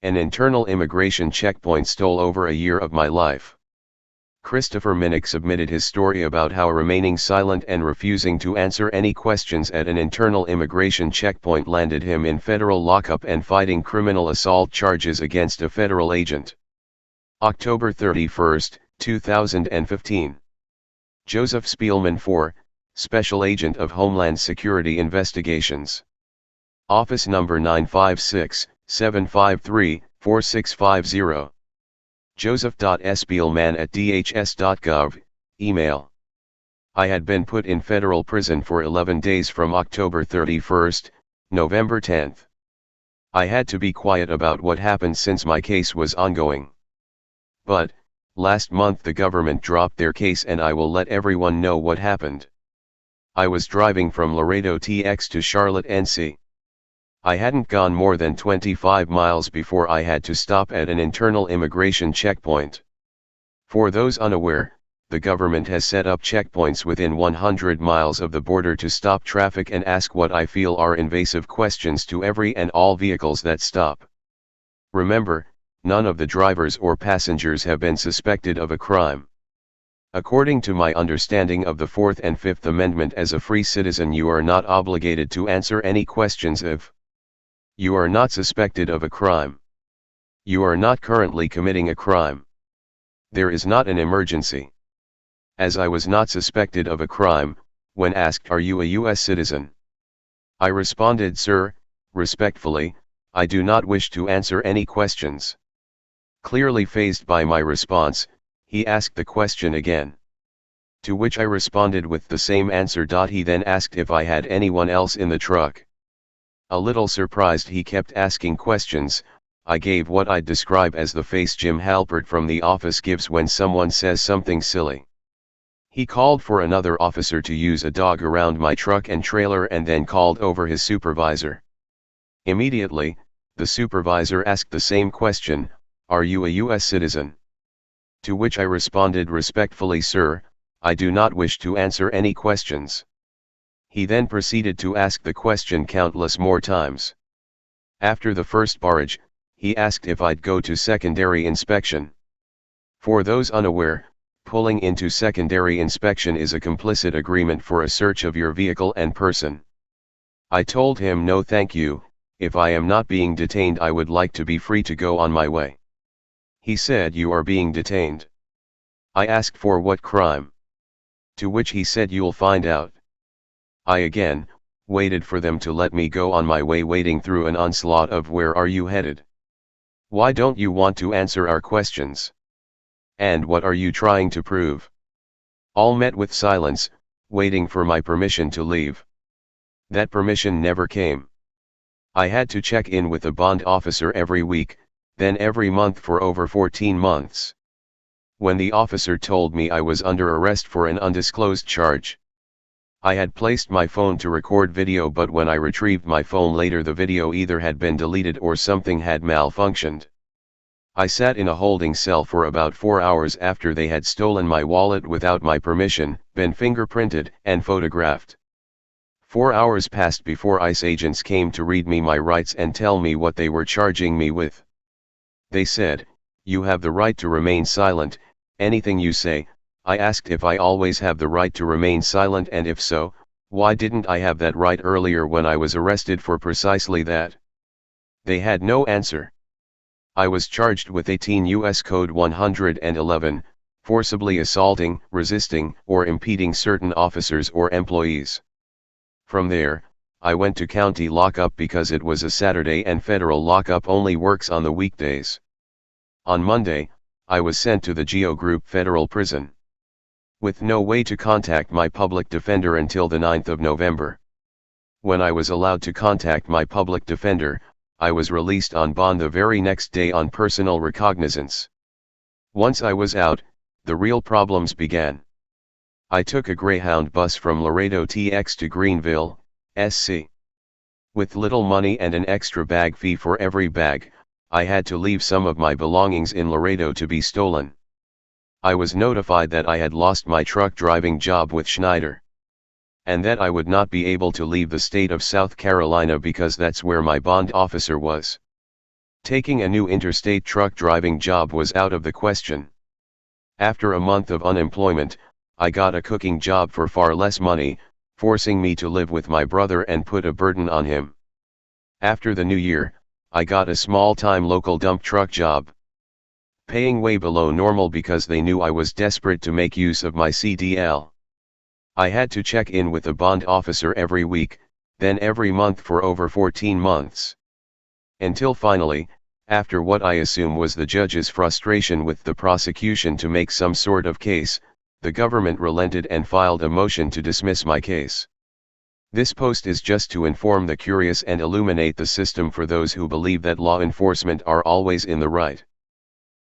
An internal immigration checkpoint stole over a year of my life. Christopher Minnick submitted his story about how remaining silent and refusing to answer any questions at an internal immigration checkpoint landed him in federal lockup and fighting criminal assault charges against a federal agent. October 31, 2015. Joseph Spielman IV, Special Agent of Homeland Security Investigations. Office number 956-753-4650. Joseph.spielman@dhs.gov, email. I had been put in federal prison for 11 days from October 31, November 10. I had to be quiet about what happened since my case was ongoing. But, last month the government dropped their case and I will let everyone know what happened. I was driving from Laredo, TX to Charlotte, NC. I hadn't gone more than 25 miles before I had to stop at an internal immigration checkpoint. For those unaware, the government has set up checkpoints within 100 miles of the border to stop traffic and ask what I feel are invasive questions to every and all vehicles that stop. Remember, none of the drivers or passengers have been suspected of a crime. According to my understanding of the Fourth and Fifth Amendment, as a free citizen you are not obligated to answer any questions if you are not suspected of a crime. You are not currently committing a crime. There is not an emergency. As I was not suspected of a crime, when asked, "Are you a U.S. citizen?" I responded, "Sir, respectfully, I do not wish to answer any questions." Clearly fazed by my response, he asked the question again. To which I responded with the same answer. He then asked if I had anyone else in the truck. A little surprised he kept asking questions. I gave what I'd describe as the face Jim Halpert from The Office gives when someone says something silly. He called for another officer to use a dog around my truck and trailer and then called over his supervisor. Immediately, the supervisor asked the same question, "Are you a U.S. citizen?" To which I responded respectfully, "Sir, I do not wish to answer any questions." He then proceeded to ask the question countless more times. After the first barrage, he asked if I'd go to secondary inspection. For those unaware, pulling into secondary inspection is a complicit agreement for a search of your vehicle and person. I told him no thank you, if I am not being detained I would like to be free to go on my way. He said, "You are being detained." I asked for what crime. To which he said, "You'll find out." I again waited for them to let me go on my way, wading through an onslaught of "Where are you headed? Why don't you want to answer our questions? And what are you trying to prove?" All met with silence, waiting for my permission to leave. That permission never came. I had to check in with a bond officer every week, then every month for over 14 months. When the officer told me I was under arrest for an undisclosed charge, I had placed my phone to record video, but when I retrieved my phone later the video either had been deleted or something had malfunctioned. I sat in a holding cell for about 4 hours after they had stolen my wallet without my permission, been fingerprinted, and photographed. 4 hours passed before ICE agents came to read me my rights and tell me what they were charging me with. They said, "You have the right to remain silent, anything you say." I asked if I always have the right to remain silent, and if so, why didn't I have that right earlier when I was arrested for precisely that? They had no answer. I was charged with 18 U.S. Code 111, forcibly assaulting, resisting, or impeding certain officers or employees. From there, I went to county lockup because it was a Saturday and federal lockup only works on the weekdays. On Monday, I was sent to the Geo Group Federal Prison, with no way to contact my public defender until the 9th of November. When I was allowed to contact my public defender, I was released on bond the very next day on personal recognizance. Once I was out, the real problems began. I took a Greyhound bus from Laredo TX to Greenville, SC. With little money and an extra bag fee for every bag, I had to leave some of my belongings in Laredo to be stolen. I was notified that I had lost my truck driving job with Schneider, and that I would not be able to leave the state of South Carolina because that's where my bond officer was. Taking a new interstate truck driving job was out of the question. After a month of unemployment, I got a cooking job for far less money, forcing me to live with my brother and put a burden on him. After the new year, I got a small-time local dump truck job, paying way below normal because they knew I was desperate to make use of my CDL. I had to check in with a bond officer every week, then every month for over 14 months. Until finally, after what I assume was the judge's frustration with the prosecution to make some sort of case, the government relented and filed a motion to dismiss my case. This post is just to inform the curious and illuminate the system for those who believe that law enforcement are always in the right.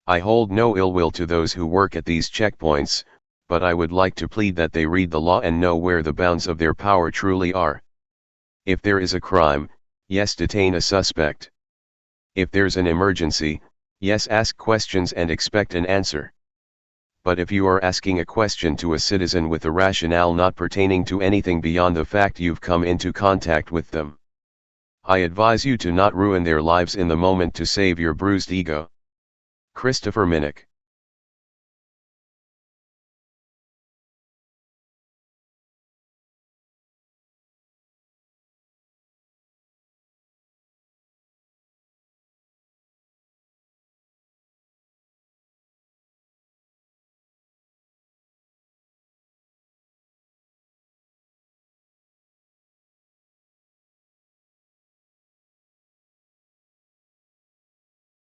I hold no ill will to those who work at these checkpoints, but I would like to plead that they read the law and know where the bounds of their power truly are. If there is a crime, yes, detain a suspect. If there's an emergency, yes, ask questions and expect an answer. But if you are asking a question to a citizen with a rationale not pertaining to anything beyond the fact you've come into contact with them, I advise you to not ruin their lives in the moment to save your bruised ego. Christopher Minnick.